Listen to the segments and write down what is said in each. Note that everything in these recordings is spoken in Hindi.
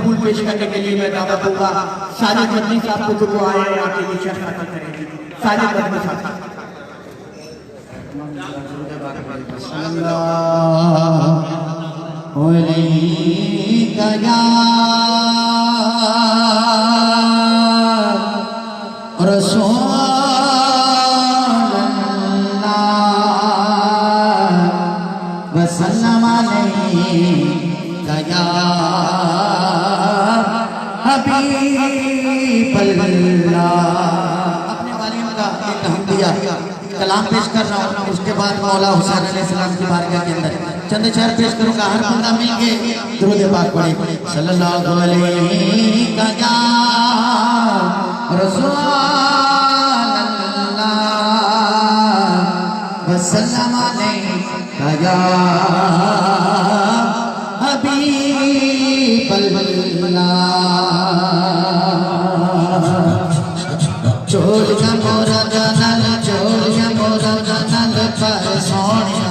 फूल पेश करने के लिए मैं दावा दूंगा साजिद मदनी साहब को जो आए हैं आपके लिए शर्त करेंगे। साजिद मदनी साहब कलाम पेश कर रहा हूँ, उसके बाद मौला हुसैन अलैहिस्सलाम की बारगाह के अंदर चंद शेर पेश करूंगा। हर बंदा मिल के दुरूद पाक पढ़े सल्लल्लाहु अलैहि वसल्लम या हबीबल्लाह। चोलिया मोरा जनल चोलिया मोरा जनल पर सोनिया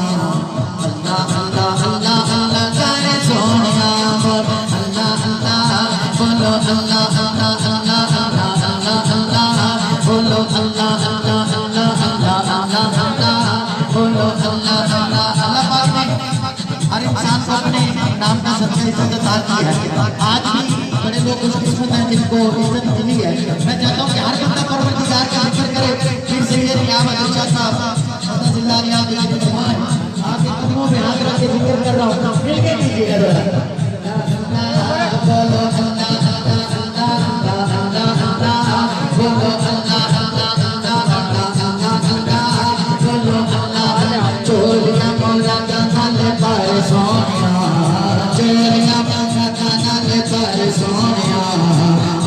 अल्लाह अल्लाह अल्लाह अल्लाह करे सोनिया बोल अल्लाह अल्लाह बोलो अल्लाह अल्लाह अल्लाह अल्लाह अल्लाह बोलो अल्लाह अल्लाह अल्लाह अल्लाह अल्लाह बोलो अल्लाह अल्लाह अल्लाह। पाक ने हर इंसान को अपने नाम का सबसे इज्जत अता की है। आज भी बड़े लोग उस किस्मत हैं जिनको इज्जत मिली है। मैं चाहता हूँ कि हर बंदा परवरदिगार का जिक्र करे। फिर से ये नियामत इंशाअल्लाह साहब जिंदा नियामत के मेहमान आपके कदमों पे हाथ रख के जिक्र कर रहा हूँ, मिल के कीजिएगा जरा। बोलो अल्लाह चोलिया मोरा जनल पर सोनिया चोलिया मोरा जनल पर सोनिया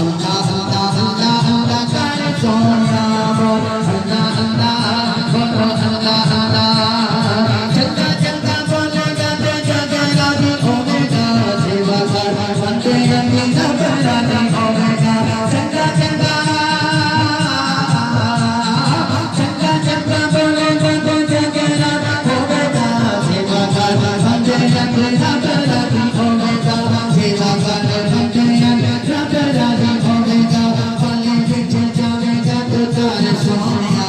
अल्लाह अल्लाह अल्लाह अल्लाह करे सोनिया बोल अल्लाह अल्लाह बोलो अल्लाह अल्लाह। चलता चलता बोलेगा तो जगेगा भी होगा सेवा कर बंदे की घबरा नहीं होगा। चलता चलता सोनिया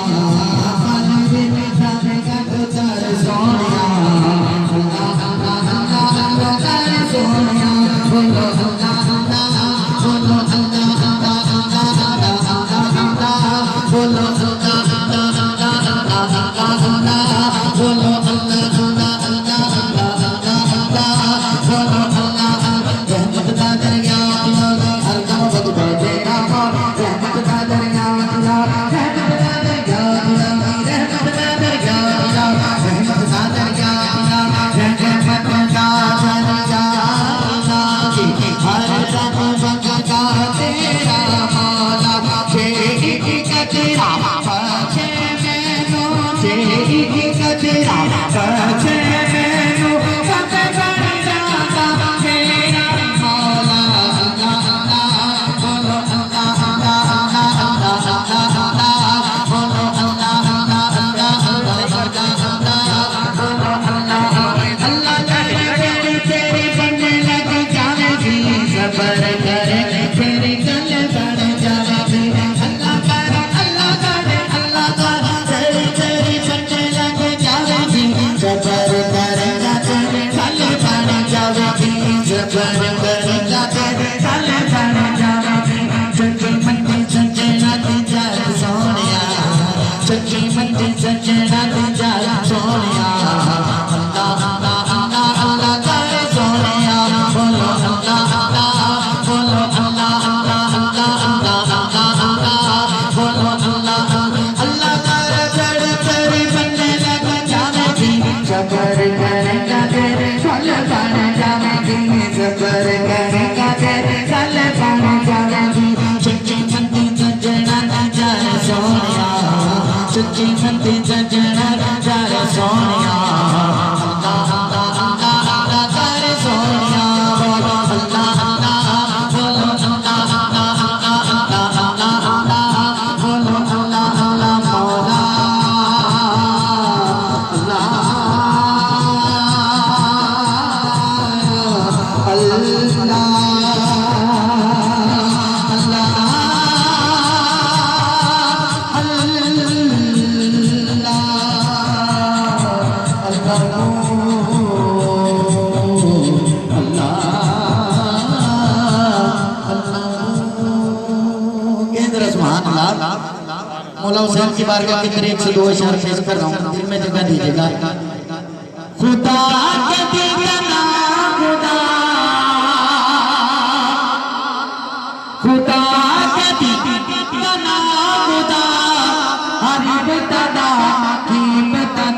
तेरा बचे मैनू सब बन जाता मेरा मौला अल्लाह अल्लाह बोलो अल्लाह अल्लाह अल्लाह अल्लाह बोलो अल्लाह अल्लाह अल्लाह अल्लाह बोलो अल्लाह अल्लाह तेरी बनने लग जाएगी सबर कर तेरी गल बढ़ जाएगी अल्लाह कर तेरी बनने लग जाएगी सबर करेगा तेरी गल बढ़ जाएगी सबर करेगा तेरी गल बढ़ जाएगी सच्ची मंदी सजना दी जान सोनिया सच्ची मंदी सजना दी जान सोनिया अल्लाह अल्लाह अल्लाह अल्लाह करे सोनिया बोलो अल्लाह अल्लाह बोलो अल्लाह अल्लाह अल्लाह अल्लाह अल्लाह बोलो अल्लाह अल्लाह करे तेरी बनने लग जाएगी सबर करेगा तेरे गल बढ़ जाएगी सबर करेगा तेरे गल बढ़ जाएगी सच्ची मंदी सजना दी जान सोनिया सच्ची मंदी सजना दी जान सोनिया अल्लाह अल्लाह अल्लाह अल्लाह करे सोनिया बोलो अल्लाह अल्लाह बोलो अल्लाह अल्लाह अल्लाह अल्लाह अल्लाह बोलो अल्लाह अल्लाह मौला मौला हुसैन की बारगाह के करीब से 2 इशारे पेश कर रहा हूँ, दिल में जगह दीजिएगा। खुदा के दीवाना खुदा खुदा के दीवाना खुदा हर बता की बता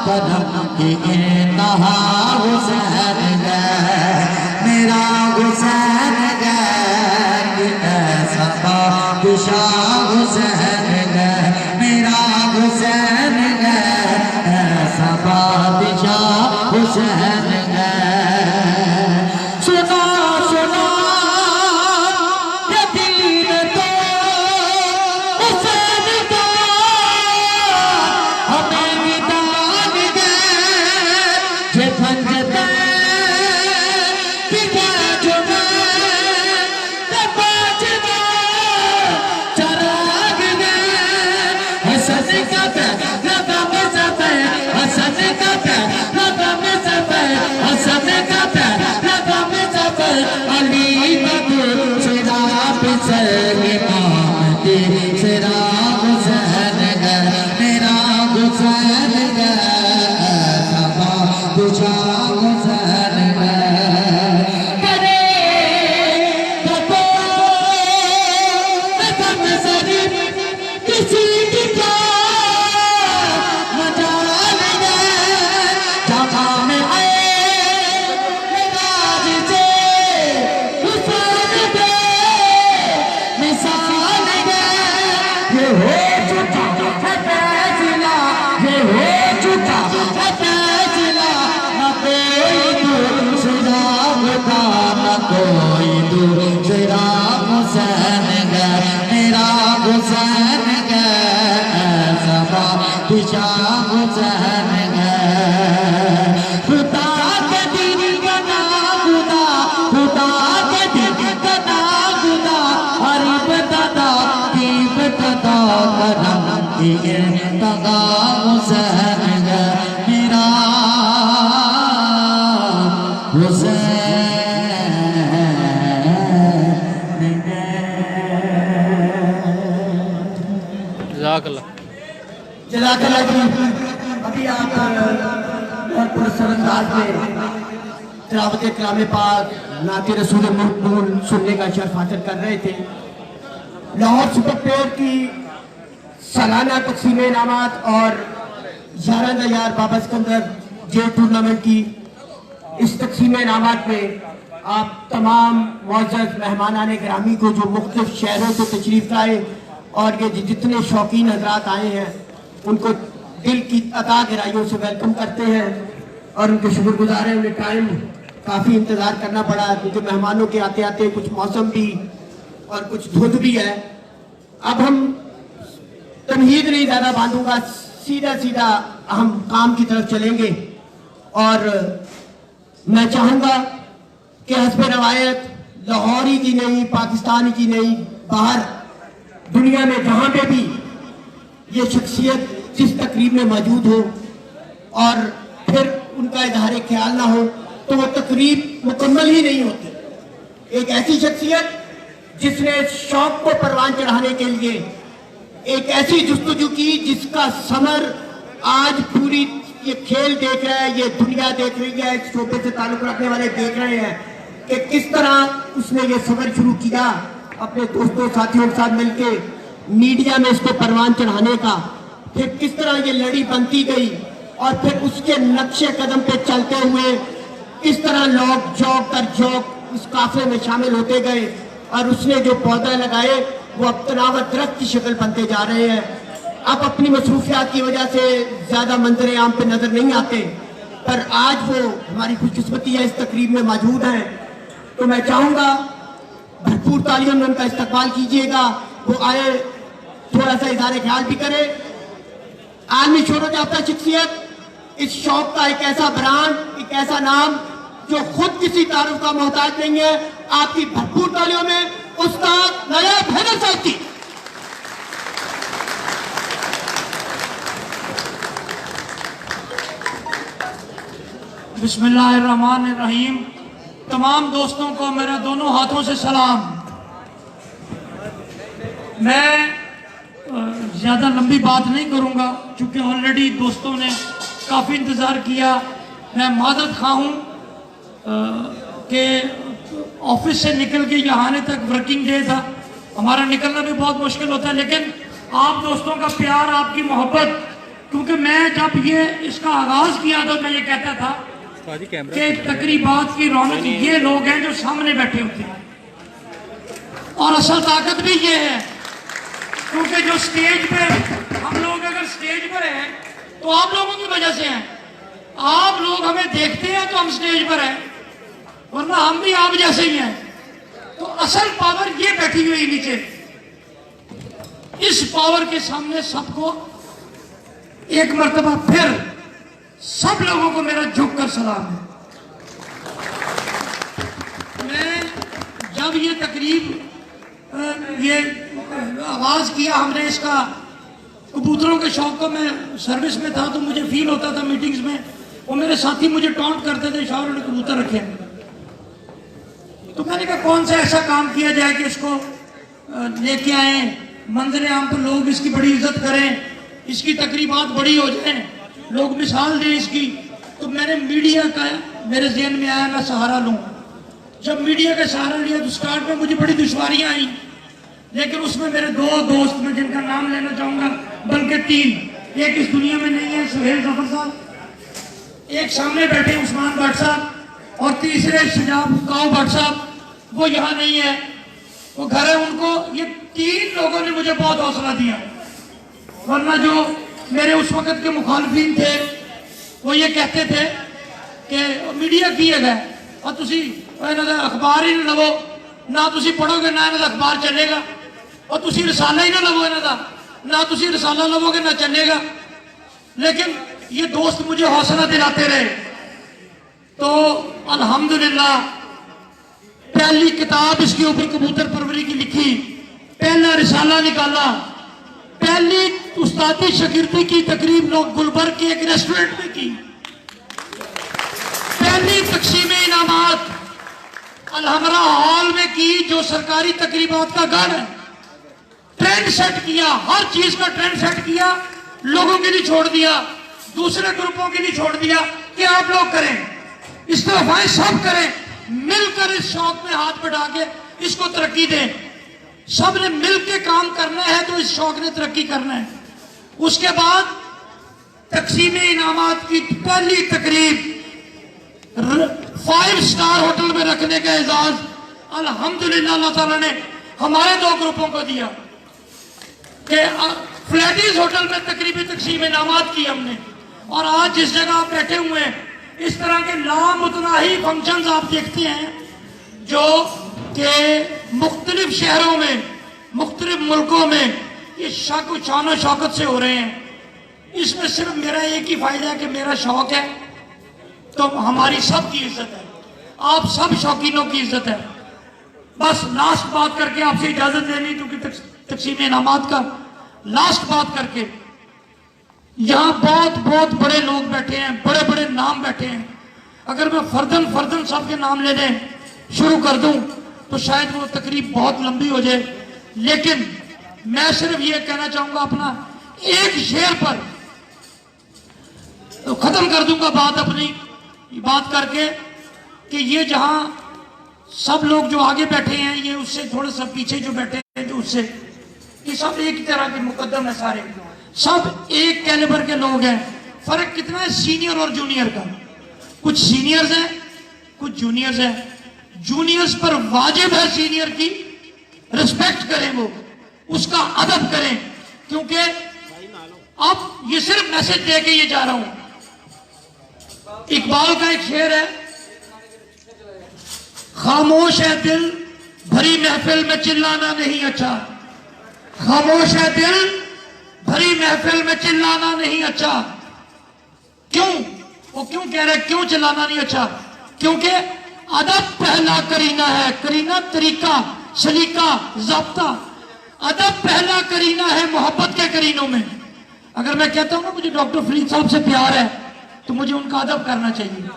कदम के इंतहा हुसैन गए मेरा हुसैन गए ऐसा बादशाह हुसैन गए मेरा हुसैन गए ऐसा बादशाह हुसैन गए सुनो सुनो ये दीन तो हुसैन का हमें विदान गए जे फंजते अभी आप तिलावत कलाम पाक नाते रसूल मकबूल सुनने का शर्फ हासिल कर रहे थे। लाहौर सुपर पेयर की सालाना तकसीम इनामात और 11,000 बाबा सिकंदर जे टूर्नामेंट की इस तकसीम इनामात में आप तमाम मुअज़्ज़ज़ मेहमानान गिरामी को जो मुख्तलिफ शहरों से तशरीफ़ लाए और ये जितने शौकीन हजरात आए हैं उनको दिल की अता गहराइयों से वेलकम करते हैं और उनके शुक्रगुजार हैं। उन्हें टाइम काफ़ी इंतज़ार करना पड़ा क्योंकि मेहमानों के आते आते कुछ मौसम भी और कुछ धुंध भी है। अब हम तमहीद नहीं ज़्यादा बांधूंगा, सीधा सीधा हम काम की तरफ चलेंगे। और मैं चाहूँगा कि हस्ब रवायत लाहौरी की नहीं, पाकिस्तानी की नहीं, बाहर दुनिया में जहाँ पे भी ये शख्सियत जिस तकरीब में मौजूद हो और फिर उनका इजहार ख्याल ना हो तो वो तकरीब मुकम्मल ही नहीं होती। एक ऐसी शख्सियत जिसने शौक को परवान चढ़ाने के लिए एक ऐसी जुस्तजू की जिसका समर आज पूरी ये खेल देख रहा है, ये दुनिया देख रही है, इस शोबे से ताल्लुक रखने वाले देख रहे हैं कि किस तरह उसने ये सफर शुरू किया अपने दोस्तों साथियों के साथ मिलके मीडिया में इसको परवान चढ़ाने का, फिर किस तरह ये लड़ी बनती गई और फिर उसके नक्शे कदम पे चलते हुए किस तरह लोग जौक दर जौक उस काफले में शामिल होते गए और उसने जो पौधा लगाए वो अब तनावत दरख्त की शक्ल बनते जा रहे हैं। अब अपनी मसरूफियात की वजह से ज्यादा मंजर आम पे नजर नहीं आते, पर आज वो हमारी खुशकिस्मती है इस तकरीब में मौजूद हैं। तो मैं चाहूंगा भरपूर तालियों में उनका इस्तकबाल कीजिएगा, वो आए, थोड़ा सा इज़हार ख्याल भी करे। आलमी शोहरत याफ्ता शख्सियत, इस शौक का एक ऐसा ब्रांड, एक ऐसा नाम जो खुद किसी तारुफ का मोहताज नहीं है। आपकी भरपूर तालियों में उस्ताद नायब हैदर साहब की। बिस्मिल्लाहिर्रहमानिर्रहीम। तमाम दोस्तों को मेरे दोनों हाथों से सलाम। मैं ज़्यादा लंबी बात नहीं करूंगा क्योंकि ऑलरेडी दोस्तों ने काफ़ी इंतज़ार किया। मैं मादत खा हूँ कि ऑफिस से निकल के यहाँ आने तक वर्किंग डे था, हमारा निकलना भी बहुत मुश्किल होता है, लेकिन आप दोस्तों का प्यार, आपकी मोहब्बत, क्योंकि मैं जब ये इसका आगाज़ किया तो मैं ये कहता था कि तकरीबात की रौनक ये लोग हैं जो सामने बैठे होते हैं और असल ताकत भी ये है क्योंकि जो स्टेज पे हम लोग अगर स्टेज पर हैं तो आप लोगों की वजह से हैं। आप लोग हमें देखते हैं तो हम स्टेज पर हैं, वरना हम भी आप जैसे ही हैं। तो असल पावर ये बैठी हुई नीचे, इस पावर के सामने सबको एक मर्तबा फिर सब लोगों को मेरा झुक कर सलाम है। मैं जब ये तकरीब ये आवाज किया हमने इसका, कबूतरों के शौक को, मैं सर्विस में था तो मुझे फील होता था मीटिंग्स में, वो मेरे साथी मुझे टॉन्ट करते थे, शाहरुख ने कबूतर रखे। तो मैंने कहा कौन सा ऐसा काम किया जाए कि इसको लेके आए, मंजर आम पर लोग इसकी बड़ी इज्जत करें, इसकी तकरीबात बड़ी हो जाए, लोग मिसाल दें इसकी। तो मैंने मीडिया का मेरे जहन में आया मैं सहारा लूं। जब मीडिया का सहारा लिया तो स्टार्ट में मुझे बड़ी दुश्वारियां आई, लेकिन उसमें मेरे दो दोस्त, मैं जिनका नाम लेना चाहूंगा, बल्कि तीन, एक इस दुनिया में नहीं है सुहेल जफर साहब, एक सामने बैठे उस्मान भट्ट साहब, और तीसरे शजाब काऊ भट्ट साहब, वो यहाँ नहीं है, वो घर है उनको। ये तीन लोगों ने मुझे बहुत हौसला दिया, वरना जो मेरे उस वक्त के मुखालफिन थे वो ये कहते थे कि मीडिया की है और तुसी अखबार ही ना लवो, ना तुसी पढ़ोगे ना इन्हों अखबार चलेगा, और तुसी रसाला ही ना लवो इन्हों, ना तुसी रसाला लवोगे ना चलेगा। लेकिन ये दोस्त मुझे हौसला दिलाते रहे। तो अल्हम्दुलिल्लाह पहली किताब इसके ऊपर कबूतर परवरी की लिखी, पहला रिसाला निकाला, पहली उस्तादी शागिर्दी की तकरीब लोग गुलबर्ग के एक रेस्टोरेंट में की, पहली तकसीम इनामात अलहमरा हॉल में की जो सरकारी तकरीबात का गढ़ है। ट्रेंड सेट किया, हर चीज का ट्रेंड सेट किया, लोगों के लिए छोड़ दिया, दूसरे ग्रुपों के लिए छोड़ दिया कि आप लोग करें, इस तरफ सब करें, मिलकर इस शौक में हाथ बढ़ा के इसको तरक्की दें। सब ने मिलकर काम करना है तो इस शौक ने तरक्की करना है। उसके बाद तकसीम इनामात की पहली तकरीब 5 स्टार होटल में रखने का एजाज अल्हम्दुलिल्लाह अल्लाह ताला ने हमारे 2 ग्रुपों को दिया कि फ्लैटीज होटल में तकरीबी तकसीम इनामात की हमने। और आज जिस जगह आप बैठे हुए हैं, इस तरह के लामुतनाही फंक्शंस आप देखते हैं जो कि मुख्तलिफ शहरों में, मुख्तलिफ मुल्कों में ये शान शौकत से हो रहे हैं। इसमें सिर्फ मेरा एक ही फायदा है कि मेरा शौक है, तो हमारी सबकी इज्जत है, आप सब शौकीनों की इज्जत है। बस लास्ट बात करके आपसे इजाजत लेनी, क्योंकि तकसीम इनामात का लास्ट बात करके, यहां बहुत बहुत बड़े लोग बैठे हैं, बड़े बड़े नाम बैठे हैं। अगर मैं फर्दन फर्दन सबके नाम लेने शुरू कर दूं तो शायद वो तकरीब बहुत लंबी हो जाए, लेकिन मैं सिर्फ ये कहना चाहूंगा अपना एक शेर पर तो खत्म कर दूंगा बात अपनी बात करके कि ये जहां सब लोग जो आगे बैठे हैं, ये उससे थोड़ा सा पीछे जो बैठे हैं, जो उससे, ये सब एक ही तरह के मुकद्दम है, सारे सब एक कैलिबर के लोग हैं। फर्क कितना है सीनियर और जूनियर का? कुछ सीनियर्स हैं, कुछ जूनियर्स हैं। जूनियर्स पर वाजिब है सीनियर की रिस्पेक्ट करें, वो उसका अदब करें, क्योंकि अब ये सिर्फ मैसेज दे के ये जा रहा हूं। इकबाल का एक शेर है, खामोश है दिल भरी महफिल में चिल्लाना नहीं अच्छा। खामोश है दिल भरी महफिल में चिल्लाना नहीं अच्छा। क्यों? वो क्यों कह रहे, क्यों चिल्लाना नहीं अच्छा? क्योंकि अदब पहला करीना है, करीना तरीका, सलीका, ज़ाब्ता। अदब पहला करीना है मोहब्बत के करीनों में। अगर मैं कहता हूं ना मुझे डॉक्टर फरीद साहब से प्यार है, तो मुझे उनका अदब करना चाहिए,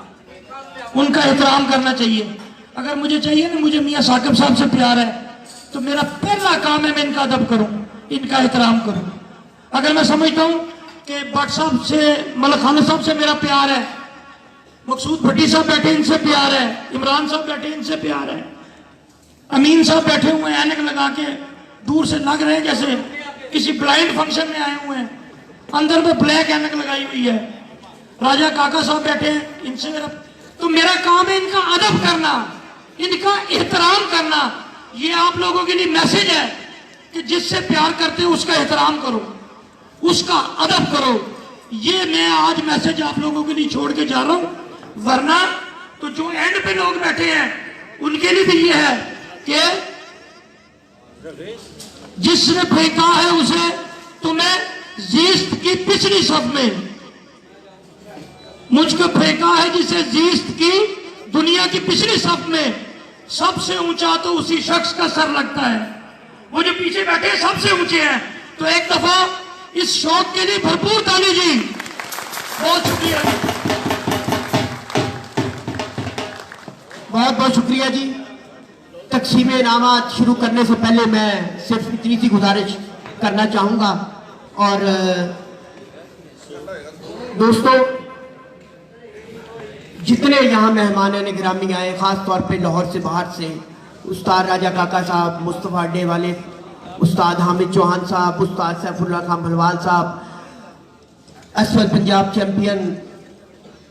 उनका एहतराम करना चाहिए। अगर मुझे चाहिए ना मुझे मियां साकिब साहब से प्यार है, तो मेरा पहला काम है मैं इनका अदब करूं, इनका एहतराम करूं। अगर मैं समझता हूं कि भट्ट साहब से, मलक खान साहब से मेरा प्यार है, मकसूद भट्टी साहब बैठे इनसे प्यार है, इमरान साहब बैठे इनसे प्यार है, अमीन साहब बैठे हुए हैं ऐनक लगा के, दूर से लग रहे हैं जैसे किसी ब्लाइंड फंक्शन में आए हुए हैं, अंदर में ब्लैक ऐनक लगाई हुई है, राजा काका साहब बैठे हैं, इनसे मेरा, तो मेरा काम है इनका अदब करना, इनका एहतराम करना। ये आप लोगों के लिए मैसेज है कि जिससे प्यार करते हो उसका एहतराम करो, उसका अदब करो। ये मैं आज मैसेज आप लोगों के लिए छोड़ के जा रहा हूं, वरना तो जो एंड पे लोग बैठे हैं उनके लिए भी ये है कि जिसने फेंका है उसे तुम्हें जीस्त की पिछली सफ में, मुझको फेंका है जिसे जीस्त की दुनिया की पिछली सफ में, सबसे ऊंचा तो उसी शख्स का सर लगता है। वो जो पीछे बैठे हैं सबसे ऊंचे हैं। तो एक दफा इस शौक के लिए भरपूर ताली जी, बहुत शुक्रिया जी, बहुत बहुत शुक्रिया जी। तकसीम इनामात शुरू करने से पहले मैं सिर्फ इतनी सी गुजारिश करना चाहूंगा। और दोस्तों, जितने यहाँ मेहमान गिरामी आए, ख़ास तौर पे लाहौर से, बाहर से, उस्ताद राजा काका साहब, मुस्तफ़ा अड्डे वाले, उस्ताद हामिद चौहान साहब, उस्ताद सैफुल्लाह खान भलवाल साहब, असफल पंजाब चैम्पियन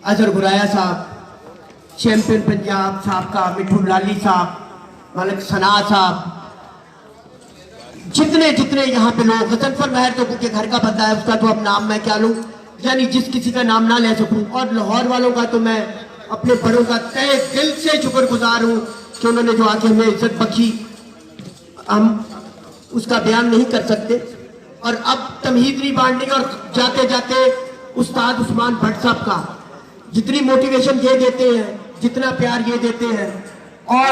अजहर गुराया साहब, चैम्पियन पंजाब साहब का मिठू लाली साहब, मलिक सना साहब, जितने जितने यहाँ पे लोग, गजनफर महर तो क्योंकि घर का बंदा है, उसका तो अब नाम मैं क्या लूँ, यानी जिस किसी का नाम ना ले सकूं। और लाहौर वालों का तो मैं अपने बड़ों का तहे दिल से शुक्रगुजार हूँ कि उन्होंने जो आके हमें इज्जत बख्शी, हम उसका बयान नहीं कर सकते। और अब तमहीद नहीं बांटनी, और जाते जाते उस्ताद उस्मान भट्ट साहब का जितनी मोटिवेशन ये देते हैं, जितना प्यार ये देते हैं, और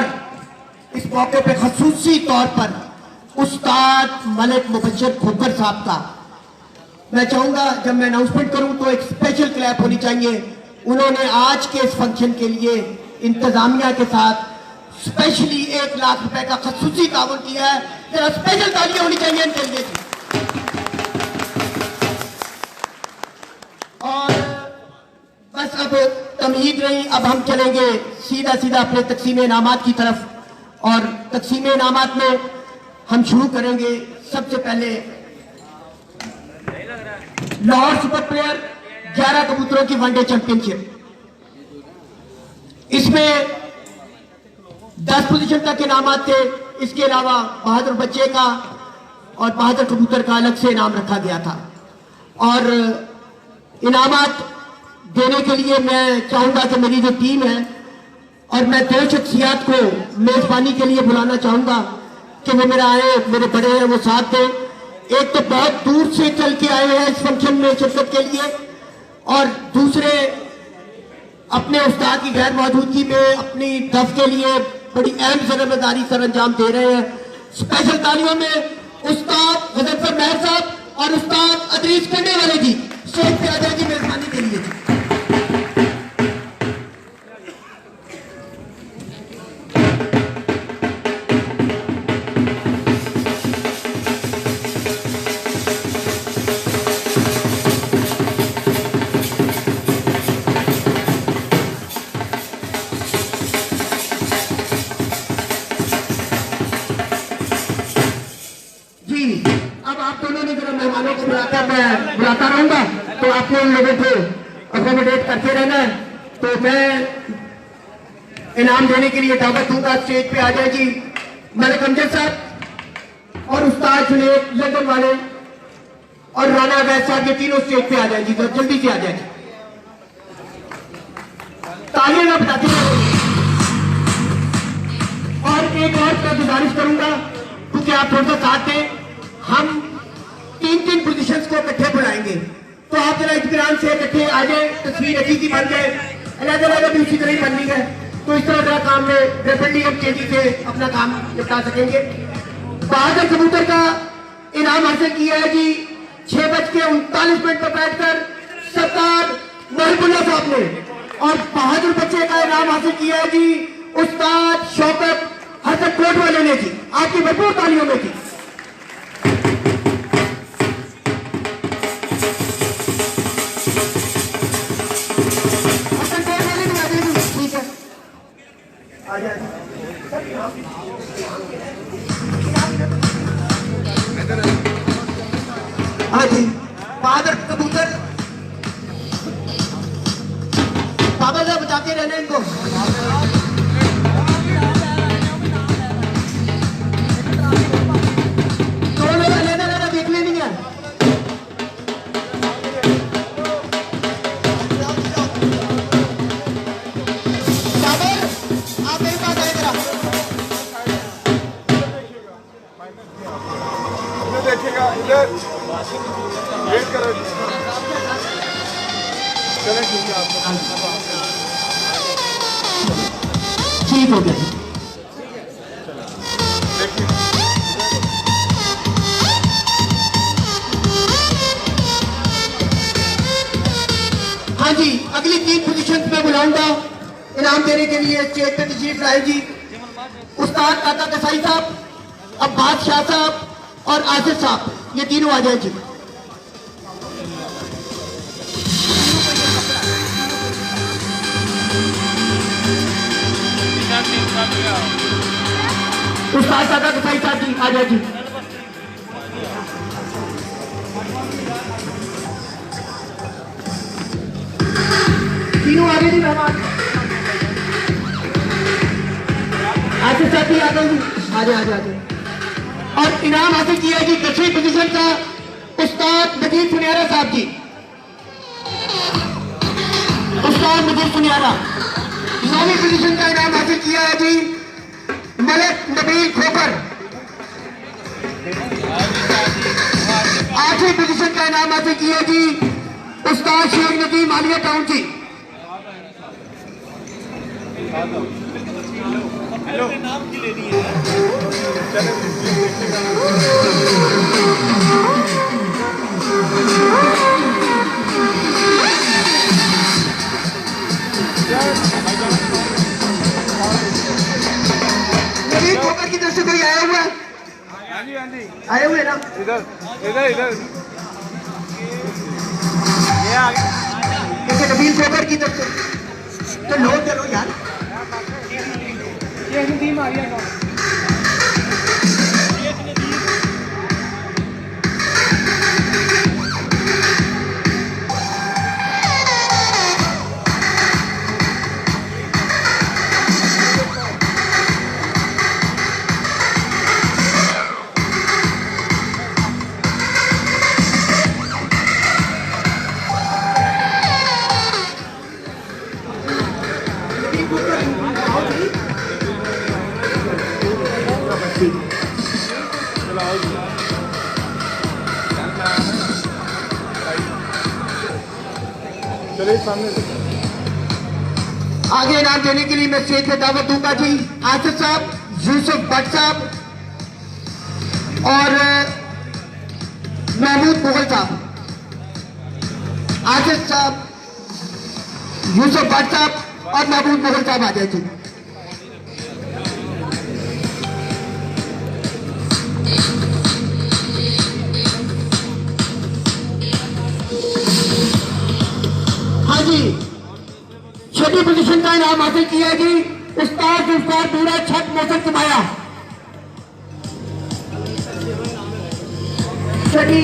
इस मौके पे खसूसी तौर पर उस्ताद मलिक मुबशर खोकर साहब का मैं चाहूंगा जब मैं अनाउंसमेंट करूं तो एक स्पेशल क्लैप होनी चाहिए। उन्होंने आज के इस फंक्शन के लिए इंतजामिया के साथ स्पेशली 1 लाख रुपए का खसूसी ताउन किया है। जरा स्पेशल तालियां होनी चाहिए इनके लिए। और बस अब तमहीद नहीं, अब हम चलेंगे सीधा सीधा अपने तकसीम इनामात की तरफ। और तकसीम इनामात में हम शुरू करेंगे सबसे पहले लाहौर सुपर प्लेयर 11 कबूतरों की वनडे चैंपियनशिप। इसमें 10 पोजीशन तक इनामात थे। इसके अलावा बहादुर बच्चे का और बहादुर कबूतर का अलग से इनाम रखा गया था। और इनामात देने के लिए मैं चाहूंगा कि मेरी जो टीम है और मैं 2 शख्सियात को मेजबानी के लिए बुलाना चाहूंगा कि वो मेरा आए, मेरे बड़े हैं, वो साथ दें। एक तो बहुत दूर से चल के आए हैं इस फंक्शन में शिरकत के लिए, और दूसरे अपने उस्ताद की गैर मौजूदगी में अपनी दफ के लिए बड़ी अहम जिम्मेदारी सर अंजाम दे रहे हैं। स्पेशल तालियों में उस्ताद गजनफर महर साहब और उस्ताद अदरीस करने वाले जी स्टेज पे आ जाए जी मेहरबानी के लिए। अब आप दोनों ने जरा मेहमानों को बुलाता रहूंगा, तो आपने उन लोगों को अकोमोडेट करते रहना है। तो मैं इनाम देने के लिए दावत दूंगा, स्टेज पे आ जाए जी मलिक अमजद साहब और उस्ताद जुनेद लंदन वाले और राना अवैध साहब, ये तीनों स्टेज पे आ जाए जी, तो जल्दी से आ जाए। तालियां ना बताती हैं। और एक और मैं गुजारिश करूंगा, क्योंकि आप थोड़ा सा साथ दें, हम 3 पोजीशंस को इकट्ठे बुलाएंगे, तो आप जरा इत्मीनान से इकट्ठे आ जाए, तस्वीर अच्छी सी बन जाए, अलग-अलग भी उसी तरह ही बननी है, तो इस तरह का काम में डेफिनेटली हम तेजी से अपना काम निपटा सकेंगे। बहादुर कबूतर का इनाम हासिल किया है जी 6:39 पर बैठकर सरदार महबूल्ला साहब ने, और बहादुर बच्चे का इनाम हासिल किया है जी उस्ताद शौकत हसन कोट वाले ने जी। आपकी भरपूर तालियों में जी। हाँ जी, बहादुर कबूतर बाबा साहब बचाते रहना इनको। दोनों का लेना देख लेनी है। आप मेरे पास आए जरा, देखिएगा इधर वेट करो। चलें ठीक है, ठीक हो गया। देखिए हाँ जी, अगली 3 पोजीशन में बुलाऊंगा इनाम देने के लिए। स्टेज पे तशरीफ लाए जी उस्ताद काका कसाई साहब, अब्बास शाह साहब और आसिफ साहब, ये तीनों आ जाए जी। उस्ताद काका कसाई साहब जी आ जाए जी। तीनों आगे जी मेहमान। आसिफ साहब भी आ गए जी, आ जाए। और इनाम हासिल किया जी 10वीं पोजीशन का उस्ताद मजीद सुनियारा साहब जी। उस्ताद मजीद सुनियारा। 9वीं पोजीशन का इनाम हासिल किया है जी मलिक नबील खोकर। 8वीं पोजीशन का इनाम हासिल किया जी उस्ताद शेख नदीम आलिया टाउन जी। हेलो नाम की लेनी है। नबील खोकर की तरफ से कोई आया हुआ है? हाँ जी आए हुए ना? इधर ये आगे क्योंकि नबील खोकर की तरफ से तो लो चलो यार। ये नदीम आ गया। जी। चलिए सामने से। आगे इनाम देने के लिए मैं स्टेज पे दावत दूंगा जी आसिफ साहब, यूसुफ भट्ट साहब और महमूद मुगल साहब। आसिफ साहब, यूसुफ भट्ट साहब और महमूद मुगल साहब आ जाए जी। हाँ जी, छठी पोजीशन का इनाम हासिल किया है जी उस्ताद जुल्फकार पूरा छठ मौसम कमाया। छठी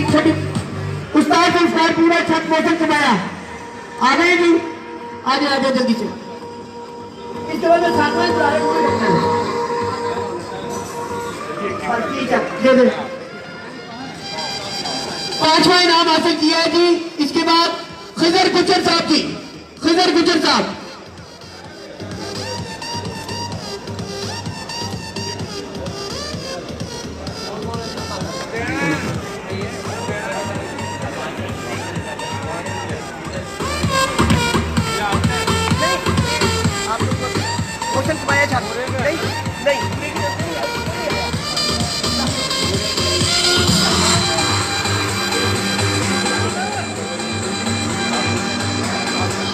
उस्ताद जुल्फकार पूरा छठ मौसम कमाया। आ गए जी, आगे आगे जल्दी से। इसके बाद सातवां बुलाए हुए हैं। ठीक है, दे दे। पांचवा इनाम हासिल किया है जी। इसके बाद खिजर गुजर साहब जी, खिजर गुजर साहब।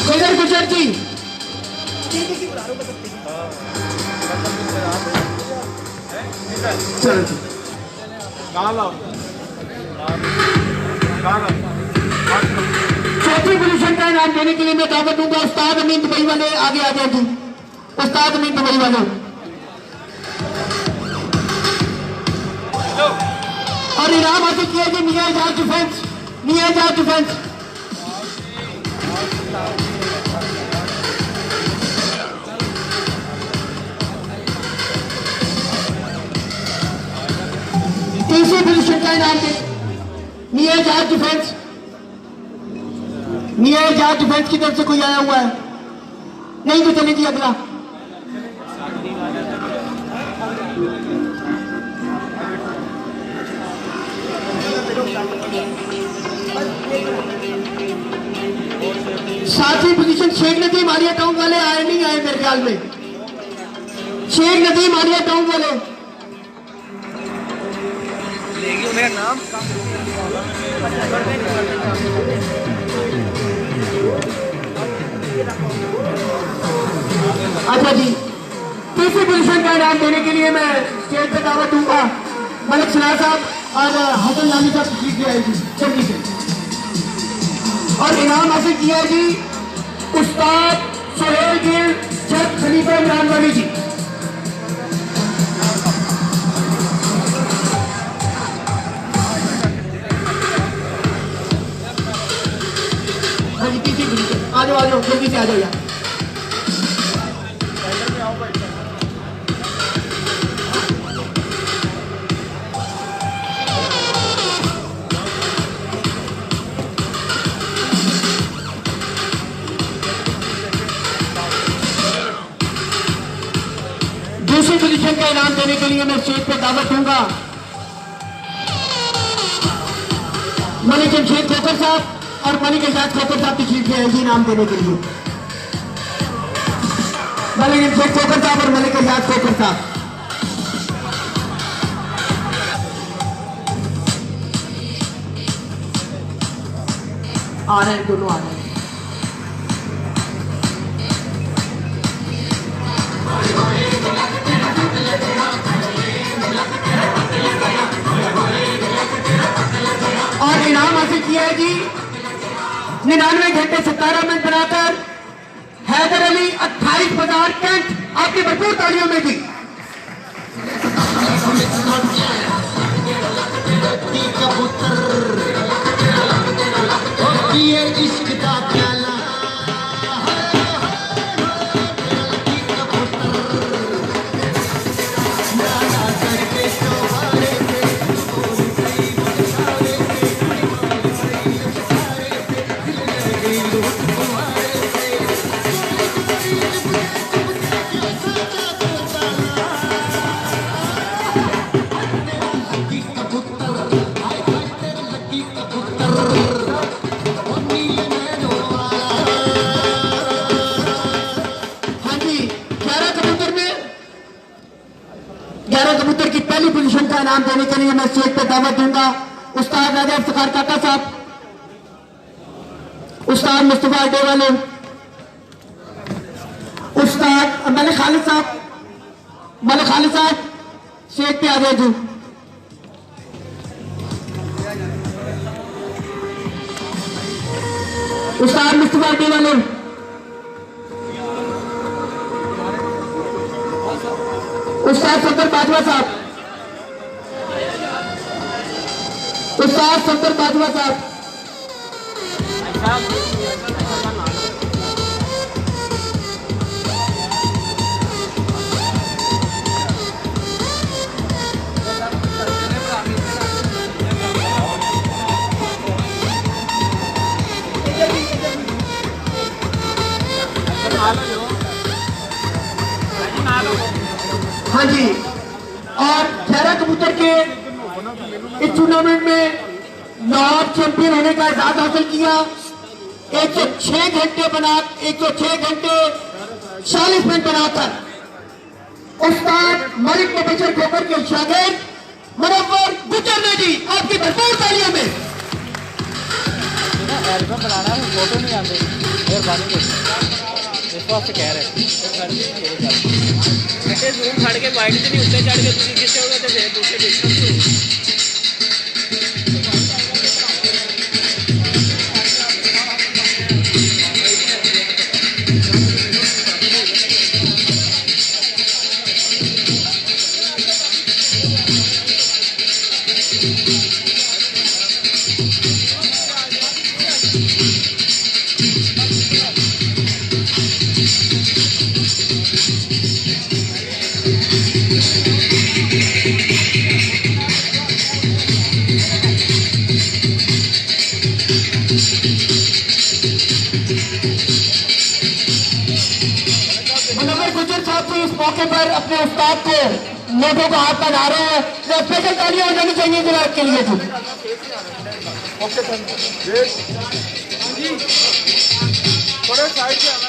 खिजर गुजर जी, चलो जी। चौथी पोजीशन का इनाम देने के लिए मैं दावत दूंगा उस्ताद अमीन दुबई वाले, आगे आ जाए जी। उस्ताद अमीन दुबई वाले और इनाम हासिल किया जी मियां एजाज डिफेंस, मियां एजाज डिफेंस। तीसरी पोजीशन का इनाम दे मियां एजाज डिफेंस, मियां एजाज डिफेंस की तरफ से कोई आया हुआ है? नहीं तो चले जी अगला। सातवीं पोजीशन शेख नदीम आलिया टाउन वाले आए नहीं आए मेरे ख्याल में। शेख नदीम आलिया टाउन वाले मेरा नाम अच्छा जी। तीसरी पोजीशन का इनाम देने के लिए मैं स्टेज पे दावत दूंगा मलिक सलाह साहब और हसन नामी साहब तशरीफ ले आए जी जल्दी से। और इनाम हासिल किया है जी उस्ताद सुहेल गिल जज खलीफा इमरान वाली जी। हाँ जी, तीसरी पोजीशन आ जाओ जल्दी से आ जाओ यार। दूसरी पोजीशन का इनाम देने के लिए मैं स्टेज पर दावत दूंगा मलिक जमशेद खोखर साहब और मलिक एजाज खोखर साहब तशरीफ ले आए जी इनाम देने के लिए। मलिक जमशेद खोखर साहब और मलिक एजाज खोखर साहब आ रहे हैं, दोनों आ रहे हैं। और इनाम हासिल किया है जी 99 घंटे 17 मिनट बनाकर हैदर अली 28 बाजार कैंट। आपकी भरपूर तालियों में जी। इश्क का प्याला इनाम देने के लिए मैं स्टेज पे दावत दूंगा उस्ताद राजा इफ्तिखार काका साहब, उस्ताद मुस्तफा डेवाले, उस्ताद मलिक खालिद साहब। मलिक खालिद साहब स्टेज पे आ जाए जी। उस्ताद मुस्तफा डेवाले, उस्ताद सफदर बाजवा साहब, उस्ताद सफदर बाजवा साहब। हाँ जी, और खैरा कबूतर के इस टूर्नामेंट में लाहौर चैंपियन होने का एजाज हासिल किया। 106 घंटे 40 मिनट बनाकर उस्ताद मलिक मुबशर खोखर के शागिर्द मुनव्वर गुजर ने जी, आपकी भरपूर तालियों में। एल्बम बनाना है, फोटो नहीं आते मेहरबानी इस वास्ते कह रहे जूम खड़ के बाइक से नहीं उत्ते चढ़ के तुम किसे होगा तो फिर दूसरे देखना इस मौके पर अपने उस्ताद को नोटों का हाथ बना रहे हैं, तो स्पेशल तालियां हो जानी चाहिए जनाब के लिए। थोड़े साइड से आना।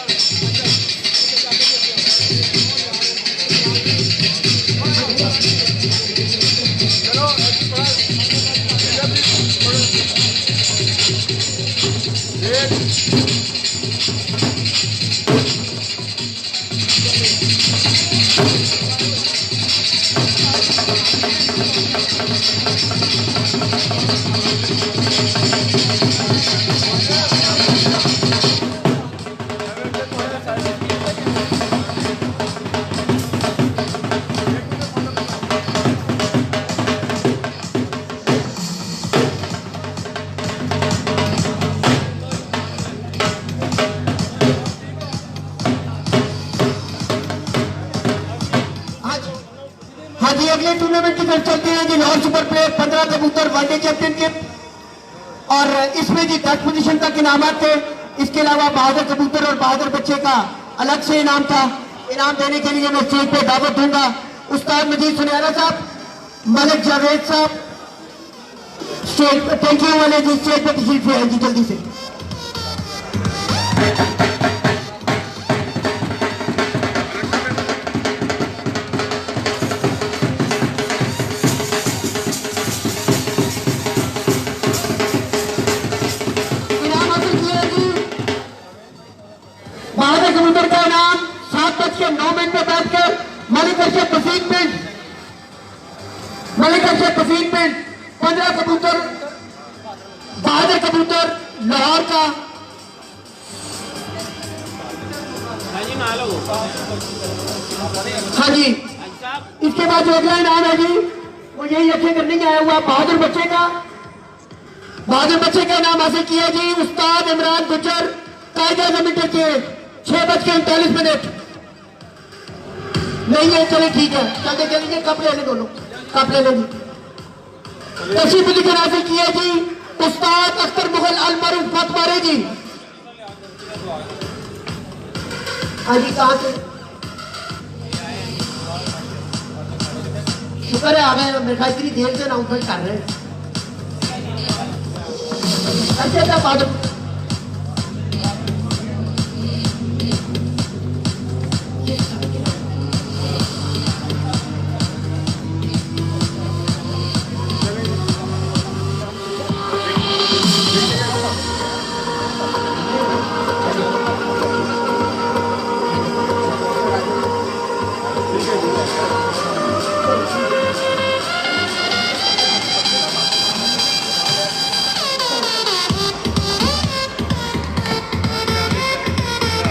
अगले टूर्नामेंट की तरफ चलते हैं जी। लाहौर सुपर प्लेयर 15 कबूतर वनडे चैंपियनशिप, और इसमें जी 10 पोजीशन तक इनामात थे। इसके अलावा बहादुर कबूतर और बहादुर बच्चे का अलग से इनाम था। इनाम देने के लिए मैं स्टेज पे दावत दूंगा उस्ताद मजीद सुनियारा साहब, मलिक जावेद साहब। स्टेज थैंक यू वाले जी, स्टेज पे तशरीफ है जी जल्दी से। कबूतर का इनाम 7:09 में बैठकर मलिक अरशद तफीक पिंड 15 कबूतर बहादुर कबूतर लाहौर का। हाँ जी, इसके बाद जो अगला इनाम है जी वो यही अच्छे करने आया हुआ बहादुर बच्चे का। बहादुर बच्चे का इनाम हासिल किया जी उस्ताद इमरान गुजर, कायदा लिमिटेड के 6:39। नहीं है, चले ठीक है, चलते चलेंगे। कप ले लें, दोनों कप ले लेंगे। तशरीफ लेकर हासिल किया जी उस्ताद अख्तर मुगल अल मरूफ मतवारे जी। हाँ जी, कहाँ से? शुक्र है आ गए, मेरे ख्याल इतनी देर से अनाउंसमेंट कर रहे हैं। अच्छा बहादुर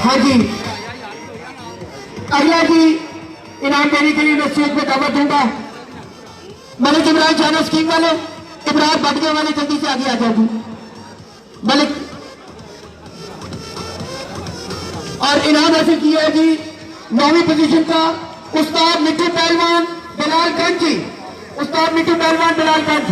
हाँ जी, अगला जी इनाम देने के लिए मैं स्टेज पे दावत दूंगा मलिक इमरान शाना स्कीम वाले, इमरान बटगे वाले जल्दी से आगे आ जाओ जी मलिक। और इनाम हासिल किया है जी 9वीं पोजीशन का उस्ताद मिट्टू पहलवान बिलालगंज जी, उस्ताद मिट्टू पहलवान बिलालगंज।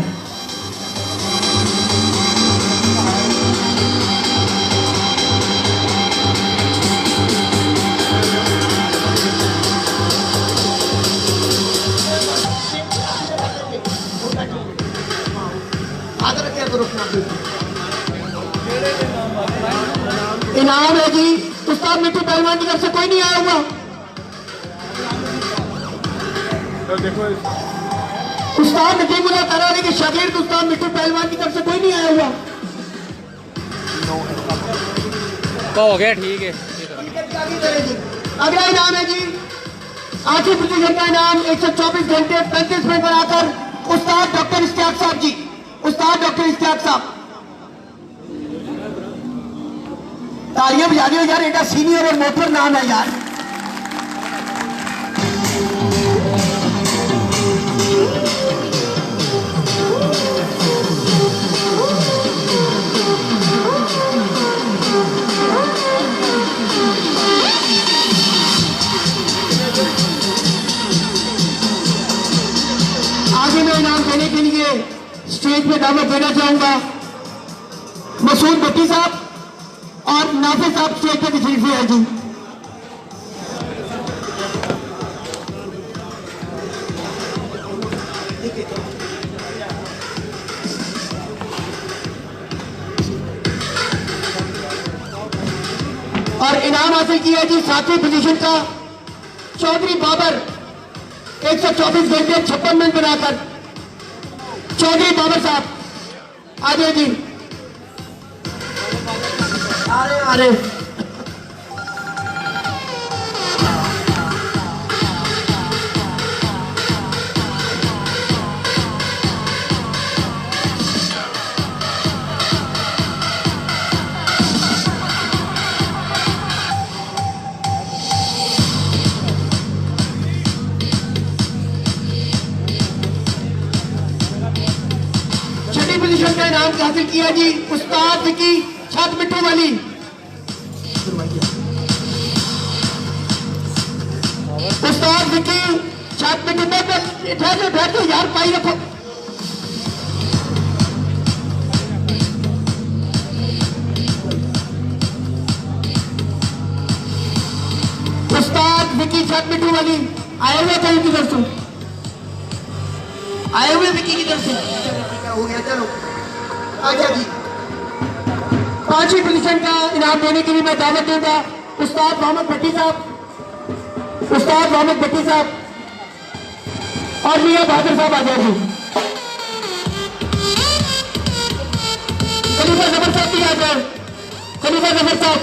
इनाम है जी उस्ताद मिट्टू पहलवान की तरफ से कोई नहीं आया हुआ। उस्ताद नजीमुल्लाह तरारी के शागिर्द उस्ताद मिट्टू पहलवान की तरफ से कोई नहीं आया हुआ। तो हो गया, ठीक है। अगला इनाम है जी 8वीं पोजीशन का इनाम 124 घंटे 35 मिनट बनाकर उस्ताद डॉक्टर इश्तियाक साहब जी, उस्ताद डॉक्टर इश्तियाक साहब। तालियां बजा दियो यार, एटा सीनियर और मोटर नाम है यार। आगे मैं इनाम देने के लिए स्टेज पे दावत देना चाहूंगा मसूद भट्टी साहब और नाफिज साहब स्टेज पे तशरीफ ले आए जी। और इनाम हासिल किया जी 7वीं पोजीशन का चौधरी बाबर 124 घंटे 56 मिनट बनाकर चौधरी बाबर साहब आ जाए जी। अरे छठी पोजीशन का इनाम हासिल किया जी उस्ताद विकी छत मिट्टू वाली। उस्ताद विकी छत मिट्टू में ठहर यार पाई रखो। उस्ताद विकी छत मिट्टू वाली आए हुए थे उनकी तरफ से, आए हुए विकी की तरफ से हो गया। चलो आजा जी। 5वीं पोजीशन का इनाम देने के लिए मैं दावत दूंगा उस्ताद मोहम्मद भट्टी साहब, उस्ताद मोहम्मद भट्टी साहब और मियां बहादुर साहब आ जाए जी। खलीफा जफर साहब भी आ जाए, खलीफा जफर साहब।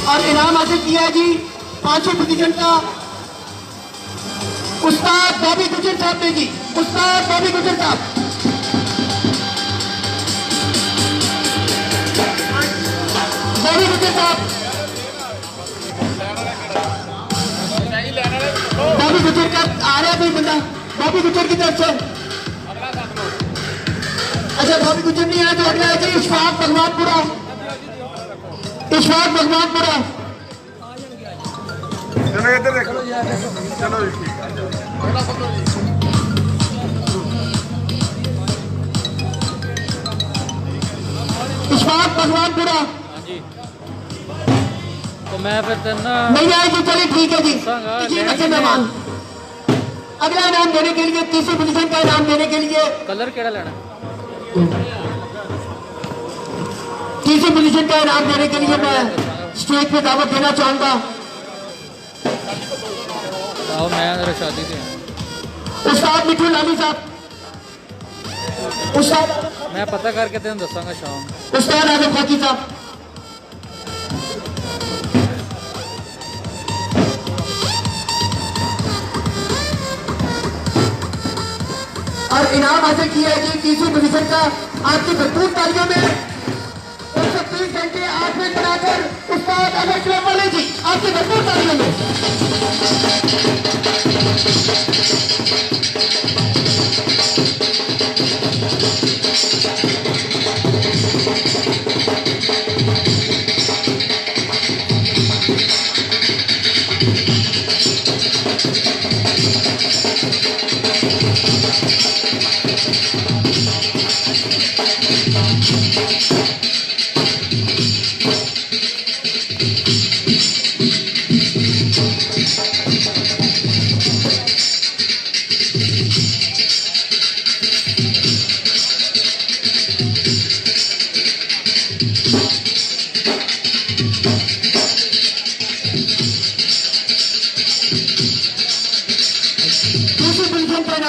और इनाम हासिल किया है जी 5वीं पोजीशन का उस्ताद बॉबी गुजर साहब ने जी, उस्ताद बॉबी गुजर साहब। बॉबी गुजर साहब, बॉबी गुजर का आ रहा है कोई बंदा बॉबी गुजर की तरफ से। अच्छा बॉबी गुजर नहीं आया तो अगला है जी इशफाक भगवानपुरा, इशफाक भगवानपुरा। चलो इधर देखो, चलो इशफाक भगवानपुरा। हाँ जी, तो मैं फिर ना नहीं आए जी, चलिए ठीक है जी। जी बच्चे मेहमान अगला इनाम देने के लिए 3री पोजीशन का इनाम देने के लिए कलर केड़ा लेना? 3री पोजीशन का इनाम देने के लिए मैं स्टेज पे दावत देना चाहूंगा आओ, मैं जरा शादी से उस्ताद मिट्टू लाली साहब, उस्ताद मैं पता करके तेन दसांगा शाम। उस्ताद आजम खाकी साहब। और इनाम हासिल किया है जी तीसरी पोजीशन का। आपकी भरपूर तालियों में 130 घंटे 8 मिनट बनाकर उस्ताद अजय क्लब वाले जी, आपकी भरपूर तालियों में।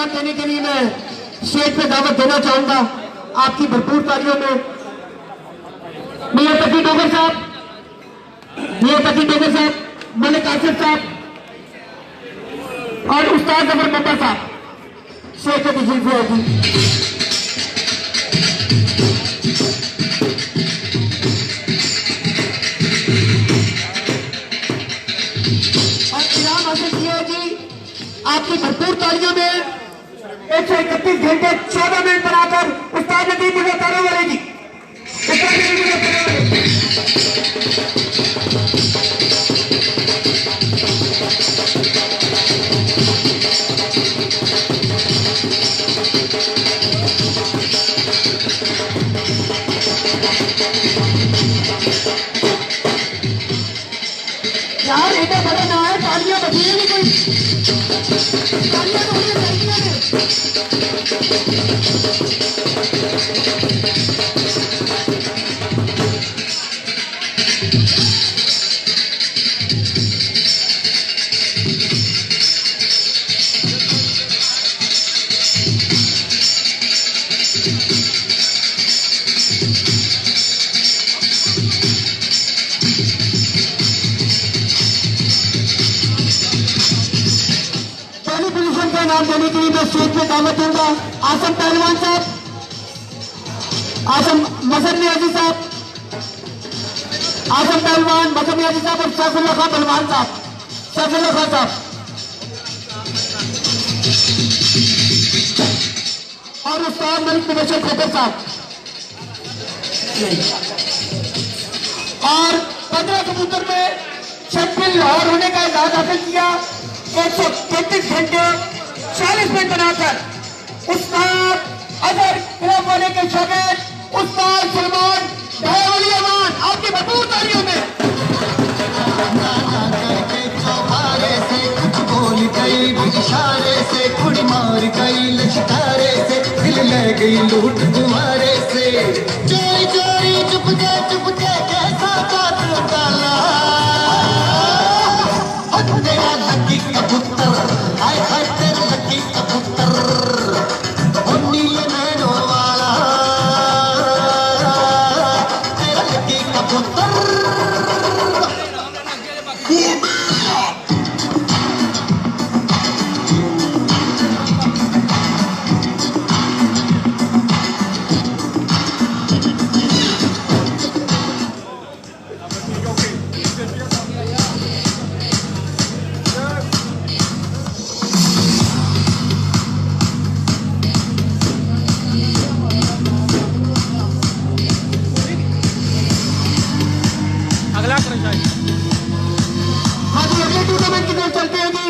देने के लिए मैं स्टेज पे दावत देना चाहूंगा आपकी भरपूर तालियों में मियां तकी डोगर साहब, मलिक आसिफ साहब और उस्ताद जफर बब्बा साहब स्टेज पे तशरीफ ले आएगी। और इनाम हासिल किया है जी आपकी भरपूर तालियों में 131 घंटे 14 मिनट बनाकर उस्ताद नदीम मुल्ला वाले जी, उस्ताद नदीम मुल्ला वाले। यार इतना बड़ा ना है, तालियां बजिए नहीं कोई, तालियां तो होनी चाहिए। पहली पोजीशन का नाम देने के लिए मैं स्टेज पे दावत दूंगा आसम पहलवान साहब, आसम मजहर नियाजी साहब, आसम पहलवान मजहर नियाजी साहब और सैफुल्लाह खान पहलवान साहब, सैफुल्लाह खान साहब और उस्ताद मलिक मुबशर खट्टर साहब। और 15 कबूतर में चैंपियन लाहौर होने का एजाज हासिल किया 133 घंटे 40 मिनट बनाकर उस्ताद अजहर क्लब वाले के शागिर्द उस्ताद सलमान दयावली अमान, आपकी भरपूर तालियों में। बोल गई इशारे से, खुड़ी मार गई लश्कारे से, दिल ले गई लूट तुम्हारे से, चोरी चोरी चुपके चुपके कैसा कातिल डाला तेरा लकी कबूतर, आय हाय तेरा लकी कबूतर, ओ नीले नैनों वाला तेरा लकी कबूतर। अगला फ्रेंचाइज हाँ जी, अगले टूर्नामेंट की तरफ चलते हैं जी।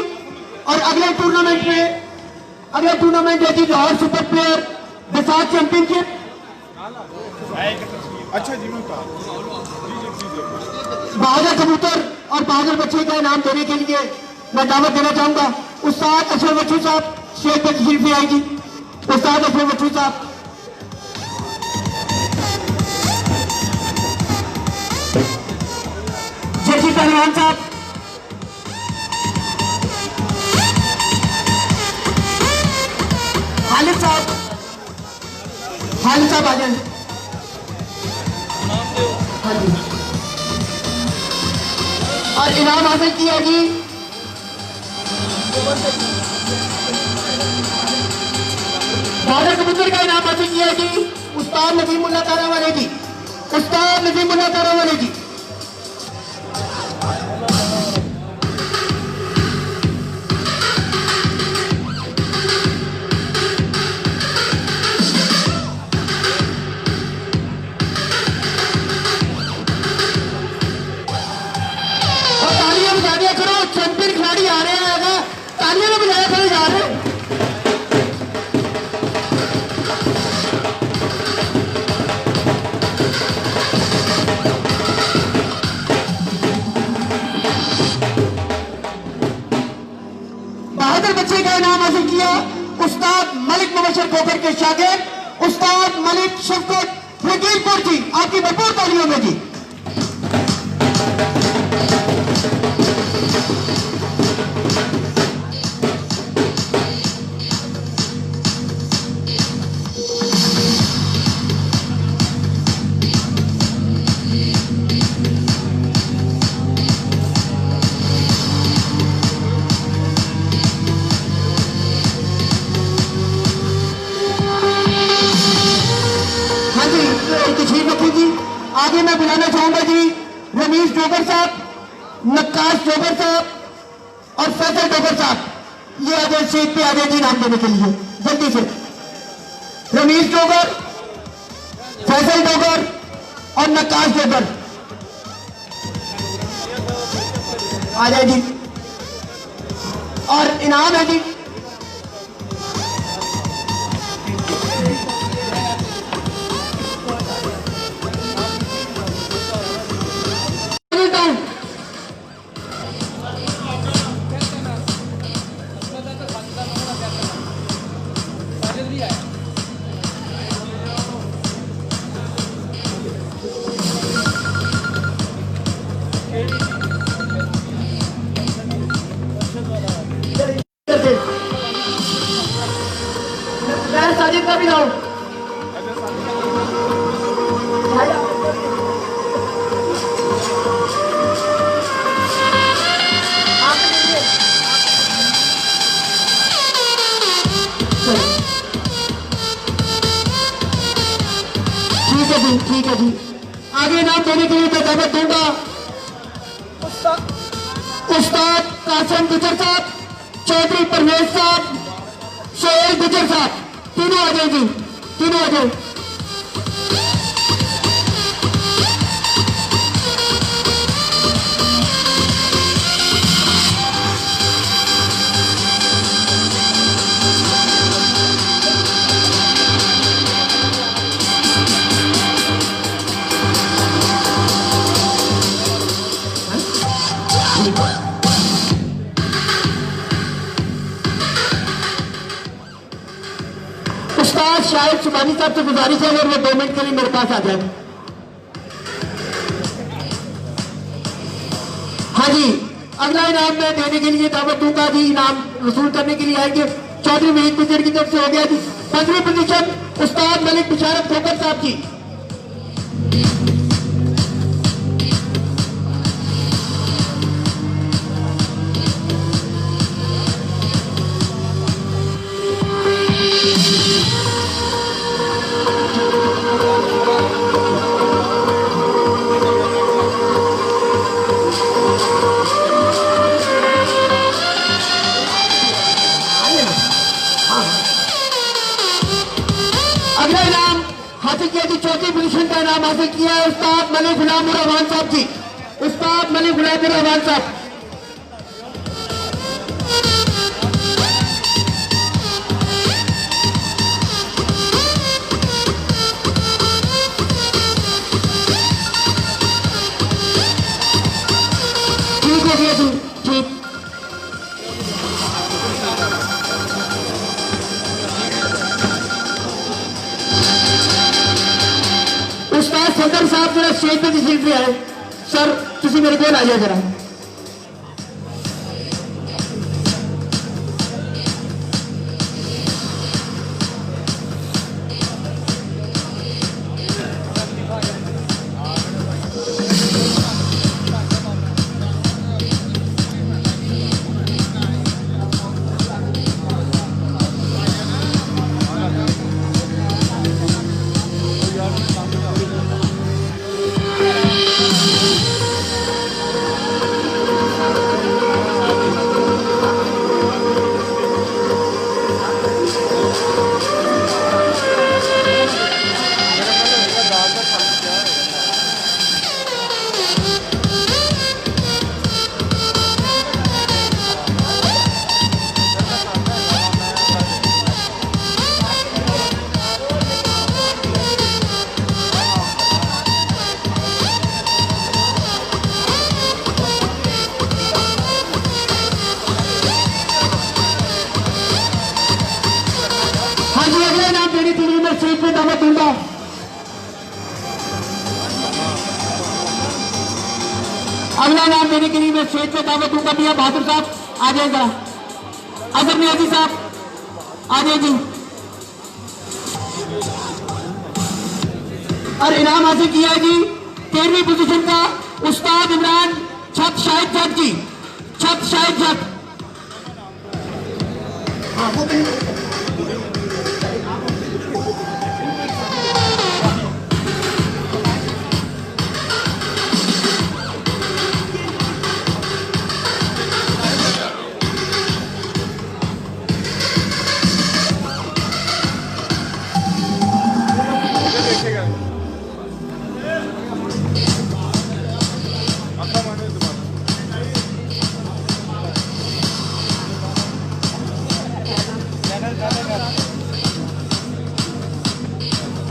और अगले टूर्नामेंट है जी लाहौर सुपर प्लेयर विसाख चैंपियनशिप। अच्छा जी मैं बहादुर कबूतर और बहादुर बच्चे का इनाम देने के लिए मैं दावत देना चाहूंगा उस्ताद अशरफ बच्चू साहब स्टेज पर तशरीफ ले आएगी। उस्ताद अशरफ बच्चू साहब, जर्सी पहलवान साहब, खालिद साहब आ जाए। हाँ जी, और इनाम हासिल किया जी बहादुर कबूतर का इनाम हासिल किया जी उस्ताद नजीमुल्लाह तारावाले जी, उस्ताद नजीमुल्लाह तारावाले जी। और तालियां बजा दिया करो, चैंपियन खिलाड़ी आ रहे हैं, अगर तालियां में बजाया करो जा रहे हैं। बहादुर बच्चे का इनाम हासिल किया उस्ताद मलिक मुबशर खोखर के शागिर्द उस्ताद मलिक शफकत वकीलपुर जी, आपकी भरपूर तालियों में जी। हाँ जी, तशरीफ रखी जी। आगे मैं बुलाना चाहूंगा जी रमीज डोगर साहब, नक्काश डोगर साहब और फैसल डोगर साहब, ये आ जाए स्टेज पे, आ जाए जी नाम देने के लिए जल्दी से। रमीज डोगर, फैसल डोगर और नक्काश डोगर आ जाए जी। और इनाम है जी साजिद का भी लाओ। ठीक है जी, ठीक है जी। आगे नाम देने के लिए मैं दावत दूंगा उस्ताद कासिम गुजर साहब, चौधरी परवेज साहब, सोहेल गुजर साहब, तीनों आ जाए जी, तीनों आ जाए। उस्ताद शाहिद सुबानी साहब से गुजारिश है और वो 2 मिनट के लिए मेरे पास आ जाए। हाँ जी, अगला इनाम मैं देने के लिए दावत दूंगा जी। इनाम वसूल करने के लिए आएंगे चौधरी वहीद गुजर की तरफ से हो गया जी। 5वीं पोजीशन उस्ताद मलिक बिशारत खोखर साहब जी। अगला इनाम हासिल किया जी, चौथी पोजीशन का इनाम हासिल किया है उस्ताद मलिक गुलाम रहमान साहब जी। उस्ताद मलिक गुलाम रहमान साहब। ठीक हो गया जी, ठीक। उस्ताद सदर साहब जरा स्टेज पे तशरीफ ले आए। सर तुसी मेरे को आ जाए जरा। स्टेज पे दावत दूंगा। अगला नाम देने के लिए मैं स्टेज पे दावत दूंगा मियां बहादुर साहब, आ जाए जरा। अजहर नियाजी साहब आ जाए जी। और इनाम हासिल किया है जी 13वीं पोजीशन का उस्ताद इमरान छत शाहिद जट जी, छत शाहिद जट।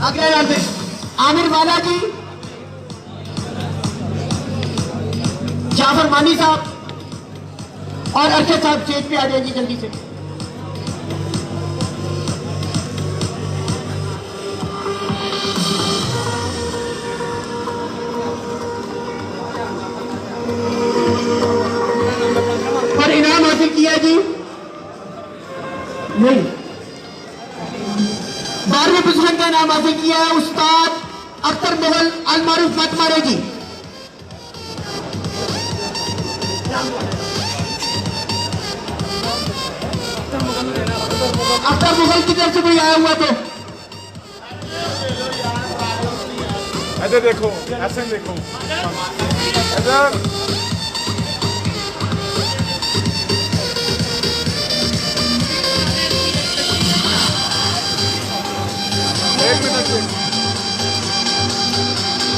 अगला नाम पे आमिर वाला जी, जाफर मानी साहब और अरशद साहब स्टेज पे आ जाएंगे जल्दी से। और इनाम हासिल किया जी नहीं 12वीं पोजीशन का नाम हासिल किया है उस्ताद अख्तर मुगल अलमारूफ मतमारे जी। अख्तर मुगल की तरफ से कोई आया हुआ तो इधर देखो, ऐसे देखो इधर। एक मिनट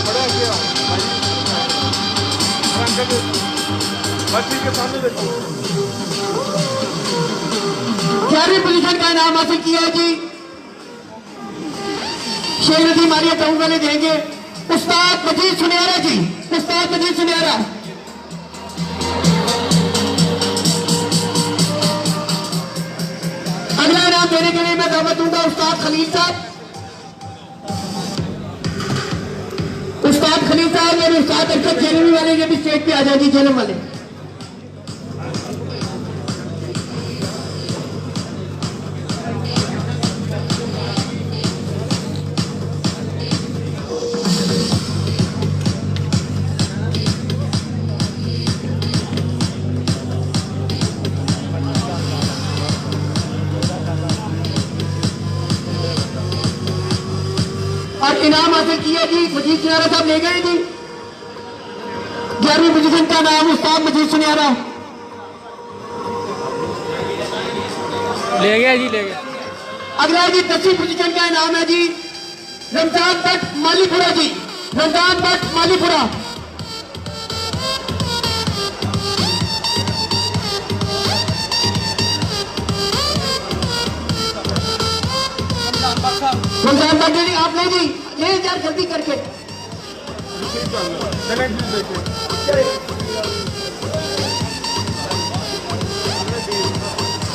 खड़ा किया बच्ची के सामने देखो। 11वीं पोजीशन का नाम हासिल किया है जी शेर नदी मारिया टाउन वाले देंगे उस्ताद मजीद सुनियारा जी, उस्ताद मजीद सुनियारा। अगला नाम देने के लिए मैं दावत दूंगा उस्ताद खलील साहब, उस्ताद खलील साहब और उस्ताद अरशद जेलवी वाले ये भी स्टेज पे आ जाएगी, जेलम वाले। और इनाम हासिल किया जी मजीद सुनियारा साहब ले गए जी 11वीं पोजीशन का नाम उस्ताद मजीद सुनियारा ले गया जी, ले गया। अगला जी 10वीं पोजीशन का नाम है जी रमजान भट्ट मालीपुरा जी, रमजान भट्ट मालीपुरा। रमजान भट्ट जी आप ले जी, ले यार जल्दी करके।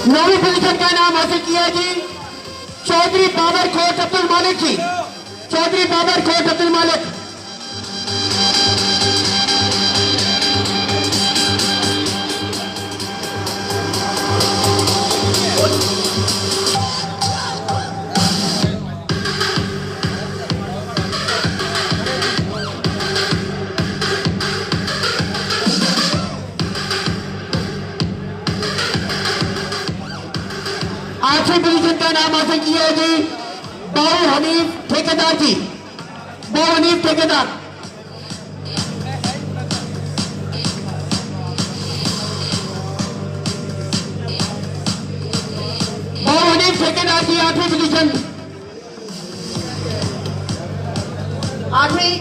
9वीं पोजीशन का नाम हासिल किया जी चौधरी बाबर खोट अब्दुल मालिक जी, चौधरी बाबर खोट अब्दुल मालिक। आठवीं पोजीशन का नाम हासिल किया है जी बाबू हनीफ ठेकेदार जी, बाबू हनीफ ठेकेदार। बाबू हनीफ ठेकेदार जी 8वीं पोजीशन, 8वीं।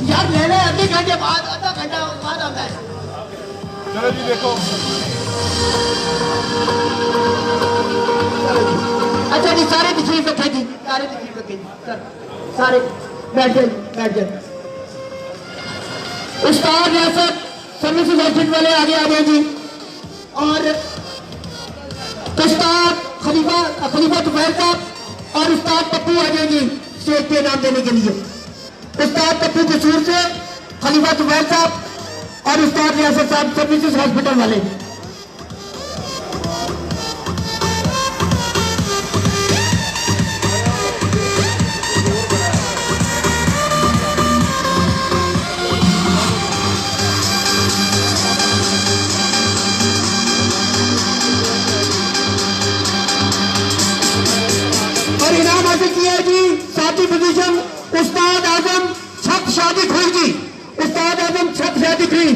यार ले ले आधे घंटे बाद, आधा घंटा बाद आता है। चलो जी देखो। अच्छा जी सारे तशरीफ रखे जी, सारे तशरीफ रखे जी सर, सारे बैठ जाए, बैठ जाए। उस्ताद रियासत सर्विसेज आउटफिट वाले आगे आ गए जी, और उस्ताद खलीफा जुबैर साहब और उस्ताद पप्पू आ जाएंगे स्टेज पे इनाम देने के लिए। उस्ताद पप्पू कसूर से खलीफा जुबैर साहब और उस्ताद रियासत साहब सर्विसेज हॉस्पिटल वाले। और इनाम हासिल किया जी साथी पोजीशन उस्ताद आजम छत शादी खुई जी। उस्ताद आजम छत शादी खुई।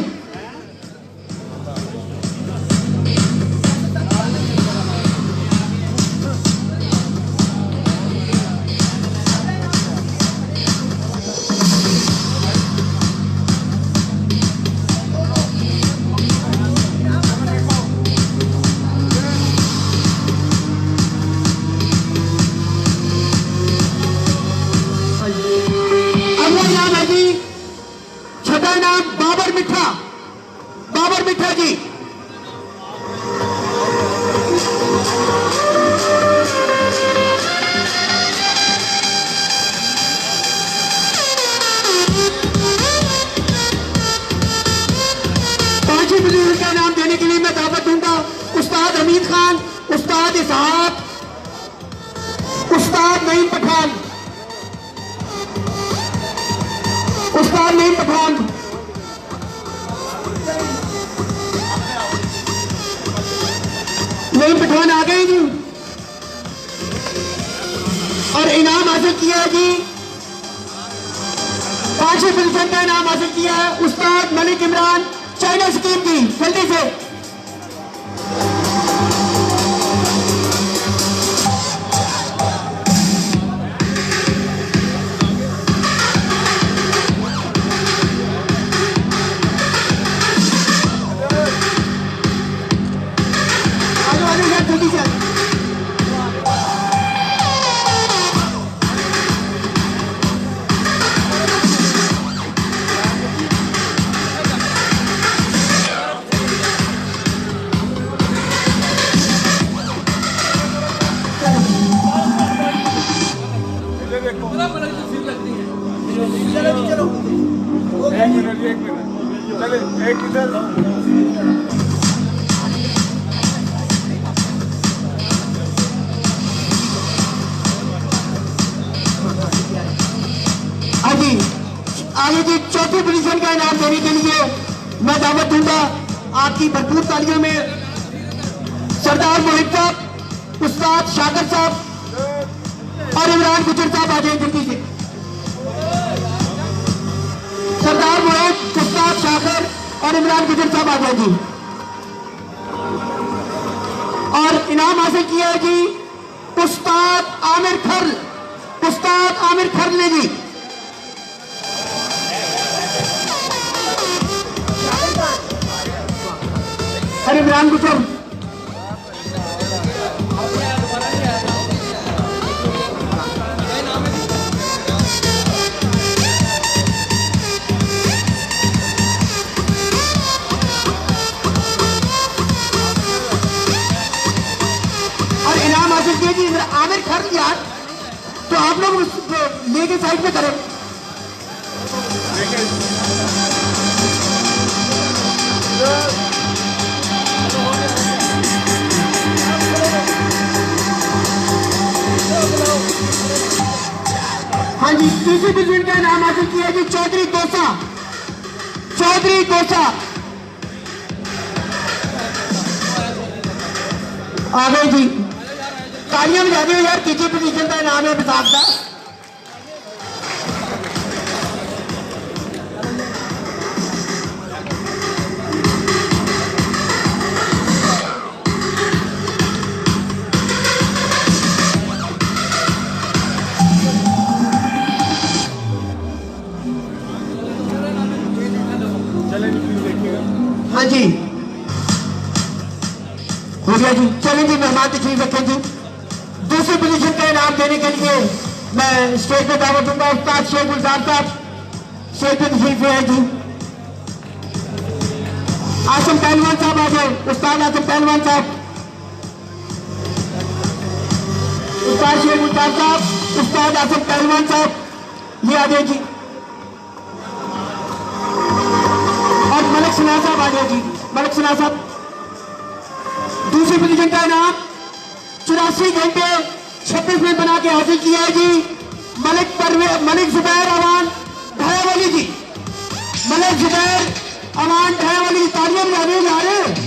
अगला नाम है जी छठा नाम बाबर मिठा जी। पांचवी बुजुर्ग का नाम देने के लिए मैं दावत दूंगा उस्ताद हमीद खान, उस्ताद इसहाक, उस्ताद नईम पठान, उस्ताद नईम पठान। नईम पठान आ गए जी। और इनाम हासिल किया है जी पांचवी पोजीशन का इनाम हासिल किया है उस्ताद मलिक इमरान चाइना स्कीम की। जल्दी से जल्दी से ये देखो एक मिनट चले एक इधर अभी आगे जी चौथी पोजीशन का इनाम देने के लिए मैं दावत दूंगा आपकी भरपूर तालियों में सरदार मोहित साहब, उस्ताद शाकर साहब और इमरान गुजर साहब आ जाए जल्दी से। सरदार मोहित, उस्ताद शाकर और इमरान गुजर साहब आ जाए जी। और इनाम हासिल किया है जी उस्ताद आमिर खर ने जी। अरे इमरान गुजर और इनाम हासिल किया जी आमिर खर यार। तो आप लोग लेके साइड में करें। हाँ जी तीसरी पोजीशन का नाम हासिल किया जी चौधरी कोसा। आ गए जी। तालियां बजा दो यार। तीसरी पोजीशन का नाम है विशाख का। हाँ जी हो गया जी। चलें जी मेहमान तशरीफ रखें जी। दूसरी पोजीशन का इनाम देने के लिए मैं स्टेज पे दावत दूंगा उस्ताद शेख गुलजार साहब। स्टेज पे तशरीफ है जी। आजम पहलवान साहब आ जाए, उस्ताद आजम पहलवान साहब, उस्ताद शेख मुख्तार साहब, उस्ताद आजम पहलवान साहब, ये आ जाए जी। और मलिक सिन्हा साहब आ जाए जी। मलिक सिन्हा साहब दूसरी पोजीशन का इनाम 84 घंटे 26 मिनट बना के हासिल किया है जी। मलिक जुबैर अमान ढायावाली जी, मलिक जुबैर अमान ढायावाली की तालियां बजाने जा रहे हैं।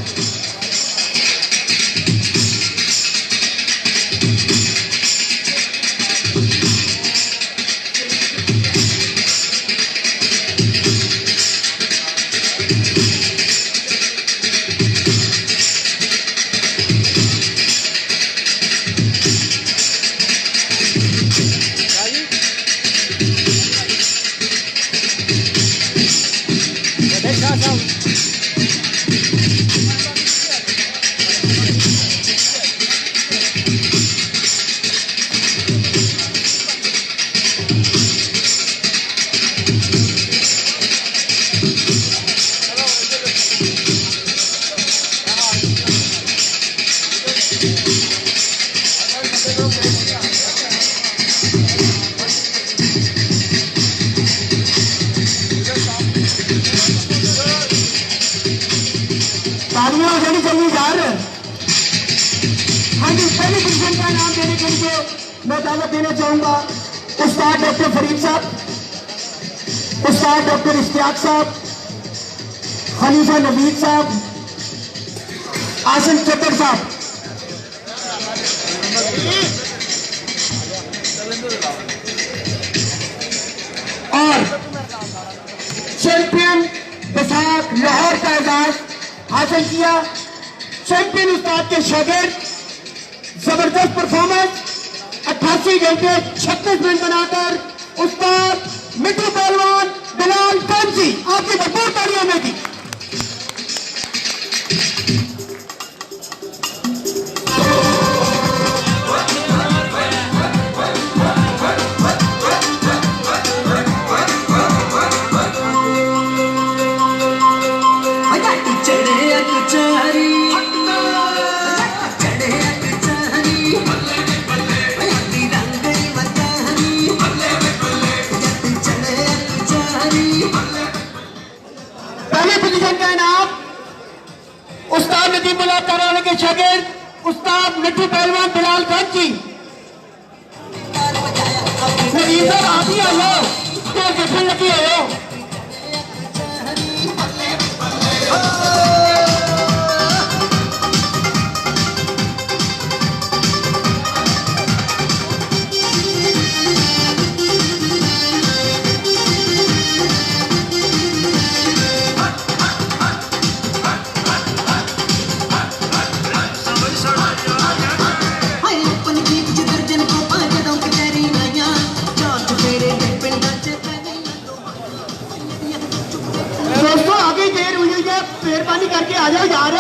तालियां बजानी चाहिए यार। हाँ जी, पहली पोजीशन का नाम देने के लिए मैं दावत देना चाहूंगा उस्ताद डॉक्टर फरीद साहब, उस्ताद डॉक्टर इश्तियाक साहब, खलीफा नवीद साहब, आसिम चक्कर साहब। और चैंपियन बैसाख लाहौर का एजाज हासिल किया चैंपियन उस्ताद के शागिर्द, जबरदस्त परफॉर्मेंस 88 घंटे 36 मिनट बनाकर उस्ताद मिट्टू पहलवान बिलाल फैंसी। आपकी भरपूर तालियां में दी। उस्ताद नदीमुल्लाह कराने के शागिर्द उस्ताद मिट्टू पहलवान बिलाल फैंसी। नदीम साहब आप ही आ जाओ, तो देखने लगी हो। दोस्तों आगे देर हुई है, मेहरबानी करके आ जाओ यार।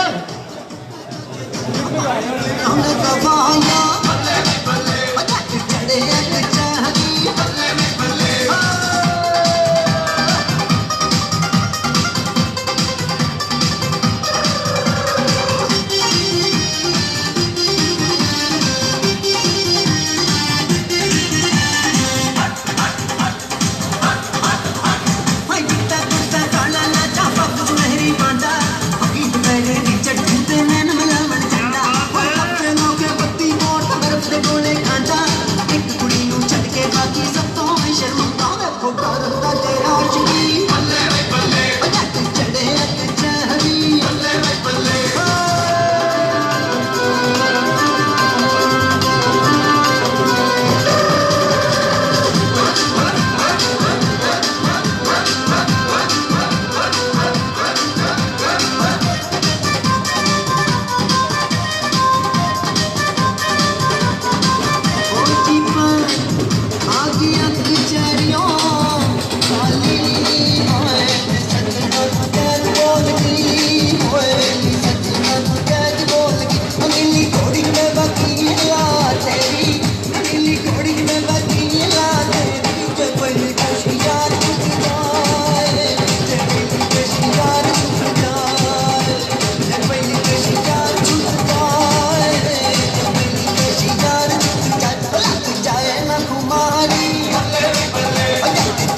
मारी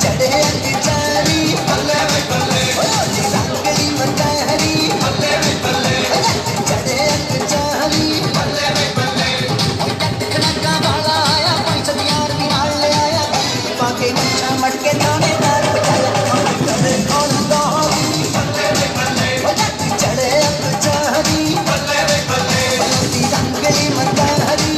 चढ़े अचारी रंगली मतहरी चढ़े अचारी कनका वाला आया पैसा दियार भी नाल ले आया पाके मुच्छा मटके दाने दार बजाया करे कौन दोहरी चढ़े अचारी रंगली मतहरी